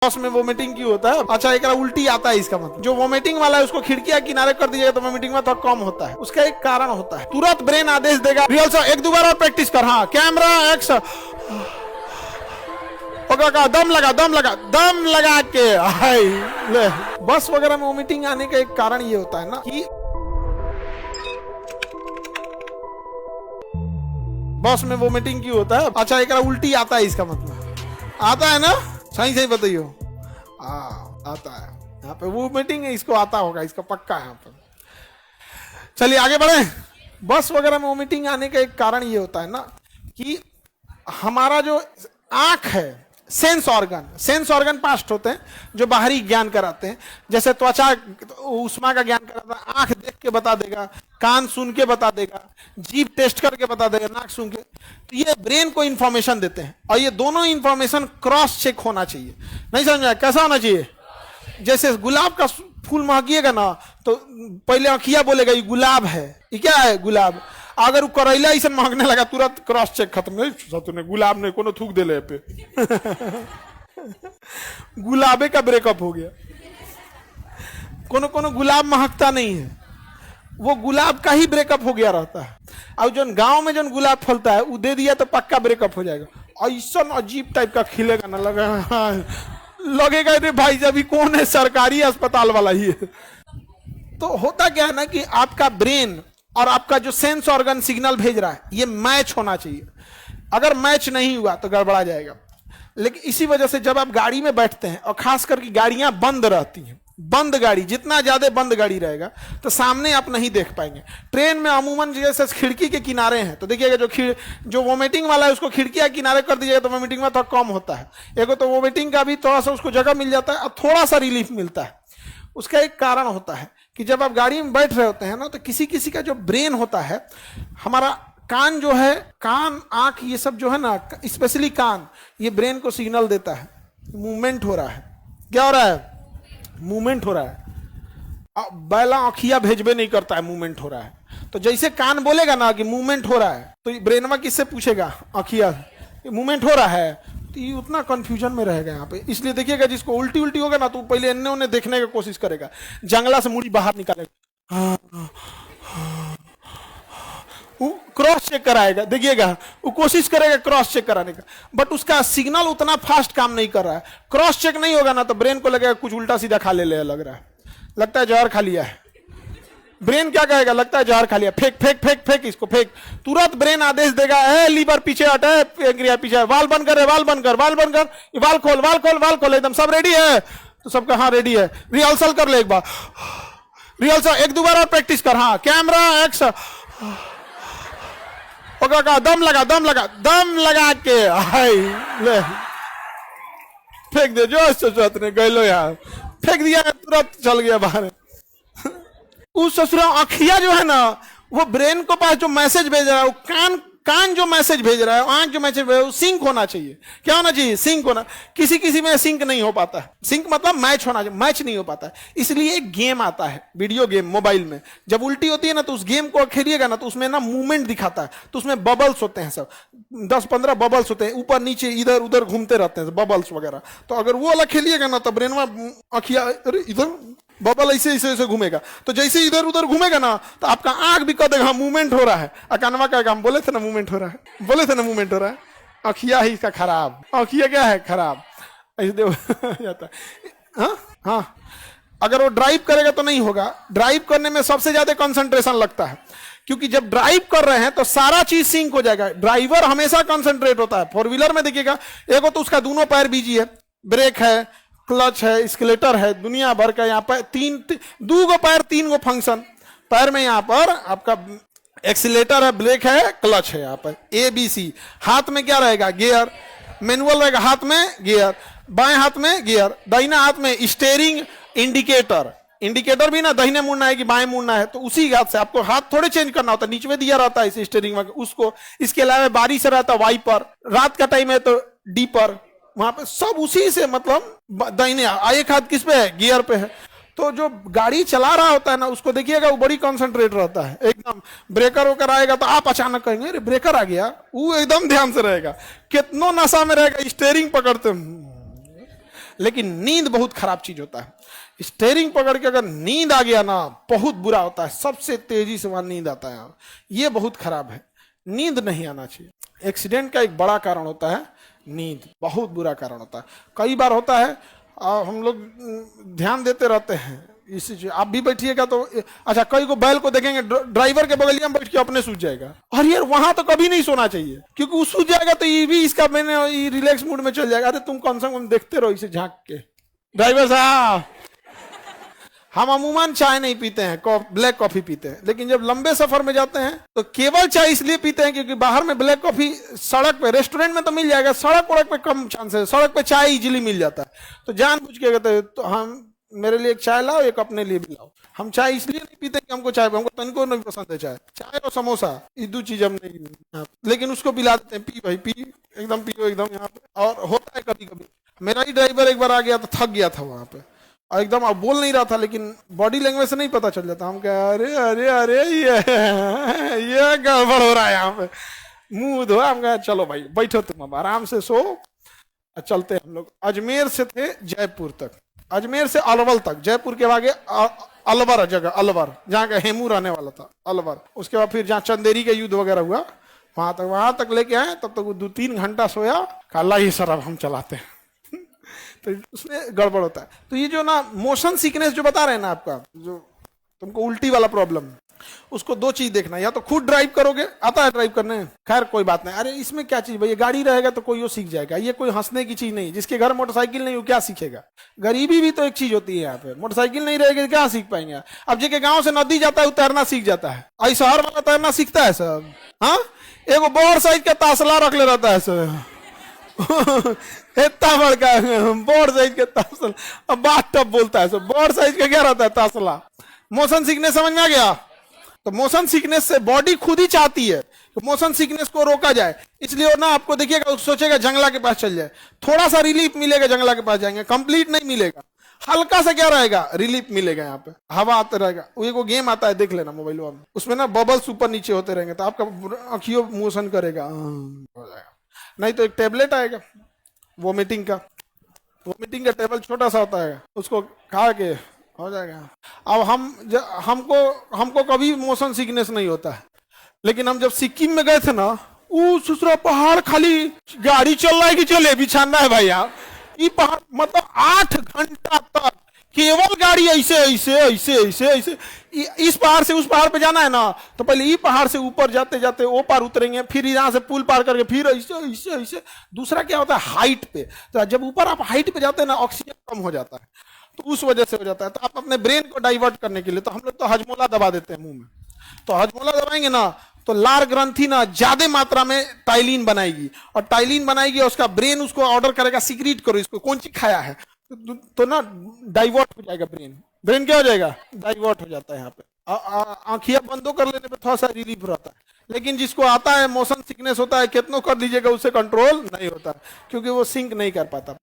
Boss में vomiting क्यों होता है? अच्छा, एक उल्टी आता है, इसका मतलब जो वोमिटिंग वाला है उसको खिड़कियां किनारे कर दीजिएगा तो वोमिटिंग में थोड़ा कम होता है। उसका एक कारण होता है, तुरंत ब्रेन आदेश देगा रिहर्सल एक दो बार और प्रैक्टिस कर, हाँ कैमरा एक्शन, दम लगा के ले। बस वगैरह में वोमिटिंग आने का एक कारण ये होता है ना कि बॉस में वोमिटिंग क्यों होता है? अच्छा, एक उल्टी आता है, इसका मतलब आता है ना, सही बताइयो। आता है यहाँ पे वोमिटिंग है, इसको आता होगा, इसका पक्का है यहाँ पे। चलिए आगे बढ़े। बस वगैरह में वोमिटिंग आने का एक कारण ये होता है ना कि हमारा जो आंख है, सेंस ऑर्गन 5 होते हैं जो बाहरी ज्ञान कराते हैं। जैसे त्वचा उष्मा का ज्ञान कराता है, आंख देख के बता देगा, कान सुन के बता देगा, जीभ टेस्ट करके बता देगा, नाक सुन के। तो ये ब्रेन को इंफॉर्मेशन देते हैं और ये दोनों इंफॉर्मेशन क्रॉस चेक होना चाहिए। नहीं समझा? कैसा होना चाहिए? जैसे गुलाब का फूल महकिएगा ना तो पहले आँखिया बोलेगा ये गुलाब है, ये क्या है गुलाब। अगर वो करैला ऐसा महकने लगा तुरंत क्रॉस चेक खत्म, नहीं गुलाब ने कोनो थूक दे ले पे गुलाबे का ब्रेकअप हो गया। कोनो गुलाब महकता नहीं है, वो गुलाब का ही ब्रेकअप हो गया रहता है। और जो गांव में जो गुलाब फलता है वो दे दिया तो पक्का ब्रेकअप हो जाएगा। ऐसा अजीब टाइप का खिलेगा ना, लगेगा रे भाई जब कौन है, सरकारी अस्पताल वाला ही है। तो होता क्या है ना कि आपका ब्रेन और आपका जो सेंस ऑर्गन सिग्नल भेज रहा है ये मैच होना चाहिए। अगर मैच नहीं हुआ तो गड़बड़ा जाएगा। लेकिन इसी वजह से जब आप गाड़ी में बैठते हैं और खास करके गाड़ियां बंद रहती हैं, बंद गाड़ी जितना ज्यादा बंद गाड़ी रहेगा तो सामने आप नहीं देख पाएंगे। ट्रेन में अमूमन जैसे खिड़की के किनारे हैं तो देखिएगा जो वोमिटिंग वाला है उसको खिड़कियां किनारे कर दीजिएगा तो वोमिटिंग में थोड़ा कम होता है। एक तो वोमिटिंग का भी थोड़ा सा उसको जगह मिल जाता है और थोड़ा सा रिलीफ मिलता है। उसका एक कारण होता है कि जब आप गाड़ी में बैठ रहे होते हैं ना तो किसी किसी का जो ब्रेन होता है, हमारा कान जो है, कान आंख ये सब जो है ना, स्पेशली कान, ये ब्रेन को सिग्नल देता है मूवमेंट हो रहा है। क्या हो रहा है? मूवमेंट हो रहा है। बैला आँखिया भेजबे नहीं करता है, मूवमेंट हो रहा है। तो जैसे कान बोलेगा ना कि मूवमेंट हो रहा है तो ब्रेनवा किससे पूछेगा? आँखिया, मूवमेंट हो रहा है। तो ये उतना कंफ्यूजन में रहेगा यहाँ पे। इसलिए देखिएगा जिसको उल्टी होगा ना तो पहले इन्ने उन्हें देखने की कोशिश करेगा, जंगला से मुड़ी बाहर निकालेगा, वो क्रॉस चेक कराएगा। देखिएगा वो कोशिश करेगा क्रॉस चेक कराने का, बट उसका सिग्नल उतना फास्ट काम नहीं कर रहा है। क्रॉस चेक नहीं होगा ना तो ब्रेन को लगेगा कुछ उल्टा सीधा खा ले लग रहा है, लगता है जहर खा लिया है। ब्रेन क्या कहेगा? लगता है जहर खा लिया, फेंक फेंक फेंक फेंक इसको फेंक। तुरंत ब्रेन आदेश देगा ए लीवर पीछे हट, है पीछे, वाल बंद कर, वाल बंद कर, वाल बंद कर, वाल खोल, वाल खोल, वाल खोल, एकदम सब रेडी है? तो सबका हाँ रेडी है। रिहर्सल कर ले एक बार, रिहर्सल एक दो बार और प्रैक्टिस कर, हाँ कैमरा एक्शन, दम लगा के ले फेंक दे। जो गैलो यार, फेंक दिया, तुरंत चल गया बाहर। उस ससुरा आँखिया जो है ना वो ब्रेन को पास जो मैसेज भेज रहा है, वो कान जो मैसेज भेज रहा है, आंख जो मैसेज भेज रहा है, वो सिंक होना चाहिए। क्या होना चाहिए? सिंक होना। किसी में सिंक नहीं हो पाता है। सिंक मतलब मैच होना चाहिए, मैच नहीं हो पाता है। इसलिए एक गेम आता है, वीडियो गेम मोबाइल में, जब उल्टी होती है ना तो उस गेम को खेलिएगा ना तो उसमें ना मूवमेंट दिखाता है। तो उसमें बबल्स होते हैं, सब 10-15 बबल्स होते हैं, ऊपर नीचे इधर उधर घूमते रहते हैं बबल्स वगैरह। तो अगर वो वाला खेलिएगा ना तो ब्रेन में आँखिया इधर बबल ऐसे घूमेगा। तो जैसे इधर उधर घूमेगा ना तो आपका आंख भी कह देगा हाँ मूवमेंट हो रहा है। अकानवा का हम बोले थे ना मूवमेंट हो रहा है, बोले थे ना मूवमेंट हो रहा है। आँखिया ही इसका खराब, आँखिया क्या है? खराब ऐसे जाता है। हाँ, अगर वो ड्राइव करेगा तो नहीं होगा। ड्राइव करने में सबसे ज्यादा कंसंट्रेशन लगता है, क्योंकि जब ड्राइव कर रहे हैं तो सारा चीज सिंक हो जाएगा। ड्राइवर हमेशा कंसंट्रेट होता है। 4 व्हीलर में देखिएगा, एक तो उसका दोनों पैर बिजी है, ब्रेक है, क्लच है, स्केलेटर है, दुनिया भर का। यहाँ पर 2 गो पैर 3 गो फंक्शन। पैर में यहाँ पर आपका एक्सीलेटर है, ब्रेक है, क्लच है, यहाँ पर ABC। हाथ में क्या रहेगा? गियर, मैनुअल रहेगा, हाथ में गियर, बाएं हाथ में गियर, दाहिना हाथ में स्टीयरिंग, इंडिकेटर भी ना दाहिने मुड़ना है कि बाएं मुड़ना है। तो उसी हाथ से आपको हाथ थोड़े चेंज करना होता है, नीचे में दिया रहता है इस स्टीयरिंग में उसको। इसके अलावा बारिश रहता है वाइपर, रात का टाइम है तो डीपर, वहां पे सब उसी से, मतलब दाहिने एक हाथ किस पे है? गियर पे है। तो जो गाड़ी चला रहा होता है ना उसको देखिएगा वो बड़ी कंसंट्रेट रहता है एकदम। ब्रेकर होकर आएगा तो आप अचानक कहेंगे अरे ब्रेकर आ गया, वो एकदम ध्यान से रहेगा। कितनों नशा में रहेगा, स्टीयरिंग पकड़ते लेकिन नींद बहुत खराब चीज होता है। स्टेयरिंग पकड़ के अगर नींद आ गया ना, बहुत बुरा होता है, सबसे तेजी से वहां नींद आता है, ये बहुत खराब है। नींद नहीं आना चाहिए। एक्सीडेंट का एक बड़ा कारण होता है नींद, बहुत बुरा कारण होता है। कई बार होता है हम लोग ध्यान देते रहते हैं इसी चीज, आप भी बैठिएगा तो अच्छा, कई को बैल को देखेंगे ड्राइवर के बगलिया में बैठ के अपने सूझ जाएगा। और यार वहां तो कभी नहीं सोना चाहिए, क्योंकि वो सूझ जाएगा तो ये भी इसका मैंने रिलैक्स मूड में चल जाएगा। अरे तुम कम से कम देखते रहो इसे झांक के। ड्राइवर साहब, हम अमूमन चाय नहीं पीते हैं, ब्लैक कॉफी पीते हैं, लेकिन जब लंबे सफर में जाते हैं तो केवल चाय इसलिए पीते हैं क्योंकि बाहर में ब्लैक कॉफी सड़क पे, रेस्टोरेंट में तो मिल जाएगा, सड़क पे कम चांस है, सड़क पे चाय इजीली मिल जाता है। तो जानबूझ के कहते हैं तो हम मेरे लिए एक चाय लाओ, एक अपने लिए भी लाओ। हम चाय इसलिए नहीं पीते कि हमको चाय, हमको तनिको नहीं पसंद है चाय, चाय और समोसा ये दो चीज हम नहीं, लेकिन उसको पिला देते हैं, पी भाई पी, एकदम पियो एकदम यहाँ पे। और होता है कभी कभी, मेरा ही ड्राइवर एक बार आ गया तो थक गया था वहां पे, और एकदम अब बोल नहीं रहा था, लेकिन बॉडी लैंग्वेज से नहीं पता चल जाता। हम क्या, अरे अरे अरे ये गड़बड़ हो रहा है यहाँ पे, मुंह धोया। हम कहा चलो भाई बैठो, तुम अब आराम से सो, चलते। हम लोग अजमेर से थे जयपुर तक, अजमेर से अलवर तक, जयपुर के आगे अलवर जगह, अलवर जहाँ का हेमू रहने वाला था, अलवर। उसके बाद फिर जहाँ चंदेरी का युद्ध वगैरह हुआ वहां तक लेके आए। तब तक वो 2-3 घंटा सोया, काला ही सर अब हम चलाते हैं। तो उसमें गड़बड़ होता है। तो ये जो ना मोशन सिकनेस जो बता रहे हैं ना आपका, जो तुमको उल्टी वाला प्रॉब्लम, उसको 2 चीज देखना, या तो खुद ड्राइव करोगे, आता है ड्राइव करने, खैर कोई बात नहीं, अरे इसमें क्या चीज भाई, गाड़ी रहेगा तो कोई वो सीख जाएगा, ये कोई हंसने की चीज नहीं। जिसके घर मोटरसाइकिल नहीं वो क्या सीखेगा? गरीबी भी तो एक चीज होती है यहाँ पे, मोटरसाइकिल नहीं रहेगी क्या सीख पाएंगे? अब जो गाँव से नदी जाता है वो तैरना सीख जाता है, आई शहर वाला तैरना सीखता है सब। हाँ, एगो बड़ साइज का तासला रख ले रहता है सब, इतना बड़का बड़ साइज का तासला, अब बात टब बोलता है सब, बड़ साइज का क्या रहता है तासला। मोशन सिकनेस समझ में आ गया? तो मोशन सिकनेस से बॉडी खुद ही चाहती है तो मोशन सिकनेस को रोका जाए, इसलिए ना आपको देखिएगा सोचेगा जंगला के पास चल जाए, थोड़ा सा रिलीफ मिलेगा, जंगला के पास जाएंगे, कंप्लीट नहीं मिलेगा, हल्का सा क्या रहेगा, रिलीफ मिलेगा। यहाँ पे हवा आते रहेगा। वो एक गेम आता है, देख लेना मोबाइल में, उसमें ना बबल्स ऊपर नीचे होते रहेंगे, तो आपका आंखियों मोशन करेगा, हो जाएगा। नहीं तो एक टेबलेट आएगा वोमिटिंग का, वोमिटिंग का टेबल छोटा सा होता है, उसको खा के हो जाएगा। अब हमको कभी मोशन सिकनेस नहीं होता है, लेकिन हम जब सिक्किम में गए थे ना, दूसरा पहाड़ खाली गाड़ी चल रहा है कि जलेबी छानना है भाई यार, ये पहाड़ मतलब 8 घंटा तक केवल गाड़ी ऐसे ऐसे ऐसे ऐसे ऐसे, इस पहाड़ से उस पहाड़ पे जाना है ना, तो पहले ये पहाड़ से ऊपर जाते जाते वो पार उतरेंगे, फिर यहाँ से पुल पार करके फिर ऐसे ऐसे ऐसे। दूसरा क्या होता है, हाइट पे, तो जब ऊपर आप हाइट पे जाते हैं ना, ऑक्सीजन कम हो जाता है, तो उस वजह से हो जाता है। तो आप अपने ब्रेन को डाइवर्ट करने के लिए, तो हम लोग तो हजमोला दबा देते हैं मुंह में, तो हजमोला दबाएंगे ना तो लार ग्रंथि ना ज्यादा मात्रा में टाइलिन बनाएगी, और टाइलिन बनाएगी और उसका ब्रेन उसको ऑर्डर करेगा सिक्रीट करो इसको, कौन चीज खाया है, तो ना डाइवर्ट हो जाएगा ब्रेन क्या हो जाएगा, डाइवर्ट हो जाता है। यहाँ पे आंखियां बंदो कर लेने पे थोड़ा सा रिलीफ रहता है, लेकिन जिसको आता है मोशन सिकनेस होता है, कितनों कर लीजिएगा उससे कंट्रोल नहीं होता, क्योंकि वो सिंक नहीं कर पाता।